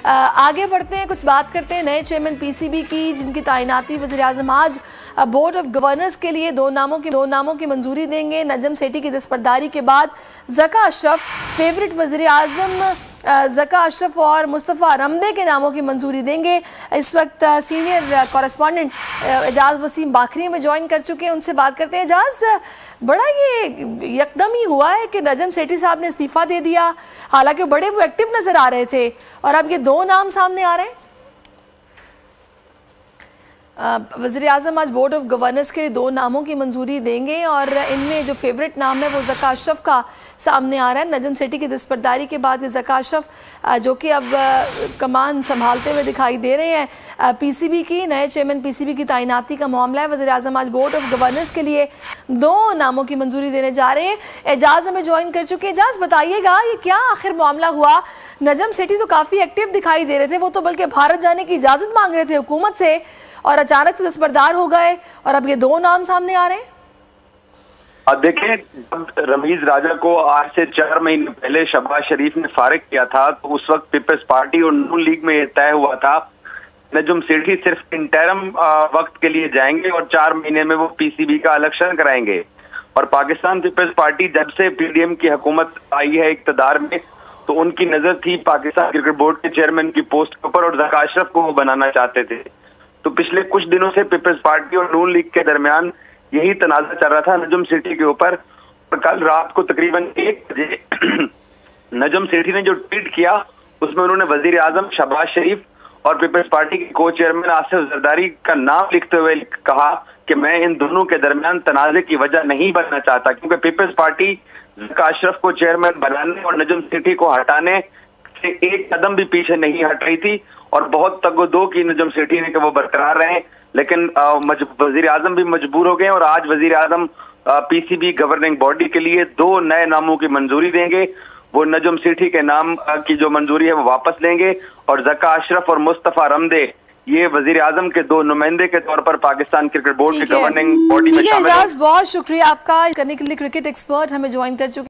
आगे बढ़ते हैं, कुछ बात करते हैं नए चेयरमैन पीसीबी की, जिनकी तैनाती वज़ीर-ए-आज़म आज बोर्ड ऑफ गवर्नर्स के लिए दो नामों की मंजूरी देंगे। नजम सेठी की दस्तबरदारी के बाद ज़का अशरफ, फेवरेट वज़ीर-ए-आज़म ज़का अशरफ और मुस्तफ़ा रमदे के नामों की मंजूरी देंगे। इस वक्त सीनियर कॉरेस्पॉन्डेंट एजाज वसीम बाखरी में ज्वाइन कर चुके हैं, उनसे बात करते हैं। एजाज, बड़ा ये यकदम ही हुआ है कि नजम सेठी साहब ने इस्तीफ़ा दे दिया, हालांकि बड़े वो एक्टिव नज़र आ रहे थे, और अब ये दो नाम सामने आ रहे हैं। वज़ीर-ए-आज़म आज बोर्ड ऑफ गवर्नर्स के लिए दो नामों की मंजूरी देंगे और इनमें जो फेवरेट नाम है वो ज़का अशरफ का सामने आ रहा है। नजम सेठी की दस्तबरदारी के बाद ज़का अशरफ, जो कि अब कमान संभालते हुए दिखाई दे रहे हैं, पीसीबी की नए चेयरमैन पीसीबी की तैनाती का मामला है। वज़ीर-ए-आज़म आज बोर्ड ऑफ गवर्नर्स के लिए दो नामों की मंजूरी देने जा रहे हैं। एजाज हमें ज्वाइन कर चुके हैं। एजाज, बताइएगा ये क्या आखिर मामला हुआ? नजम सेठी तो काफ़ी एक्टिव दिखाई दे रहे थे, वो तो बल्कि भारत जाने की इजाज़त मांग रहे थे हुकूमत से, और अचानक से दस्तबरदार हो गए और अब ये दो नाम सामने आ रहे हैं। अब देखें, जब रमीज राजा को आज से 4 महीने पहले शहबाज शरीफ ने फारिग किया था, तो उस वक्त पीपल्स पार्टी और नून लीग में यह तय हुआ था नजम सेठी सिर्फ इंटरम वक्त के लिए जाएंगे और 4 महीने में वो पीसीबी का इलेक्शन कराएंगे। और पाकिस्तान पीपल्स पार्टी जब से पीडीएम की हुकूमत आई है इक्तदार में, तो उनकी नजर थी पाकिस्तान क्रिकेट बोर्ड के चेयरमैन की पोस्ट के ऊपर, और ज़का अशरफ को वो बनाना चाहते थे। तो पिछले कुछ दिनों से पीपल्स पार्टी और नून लीग के दरमियान यही तनाज़ा चल रहा था नजम सेठी के ऊपर। और कल रात को तकरीबन 1 बजे नजम सेठी ने जो ट्वीट किया, उसमें उन्होंने वज़ीर-ए-आज़म शहबाज शरीफ और पीपल्स पार्टी के को चेयरमैन आसिफ जरदारी का नाम लिखते हुए कहा कि मैं इन दोनों के दरमियान तनाज़े की वजह नहीं बनना चाहता, क्योंकि पीपल्स पार्टी ज़का अशरफ को चेयरमैन बनाने और नजम सेठी को हटाने से एक कदम भी पीछे नहीं हट रही थी, और बहुत तगोदो की नजम सेठी ने कि वो बरकरार रहे। लेकिन वज़ीर-ए-आज़म भी मजबूर हो गए और आज वज़ीर-ए-आज़म पीसीबी गवर्निंग बॉडी के लिए दो नए नामों की मंजूरी देंगे। वो नजम सेठी के नाम की जो मंजूरी है वो वापस लेंगे, और ज़का अशरफ और मुस्तफ़ा रमदे ये वज़ीर-ए-आज़म के दो नुमाइंदे के तौर पर पाकिस्तान क्रिकेट बोर्ड की गवर्निंग बॉडी में शामिल हैं। बहुत शुक्रिया आपका करने के लिए। क्रिकेट एक्सपर्ट हमें ज्वाइन कर चुके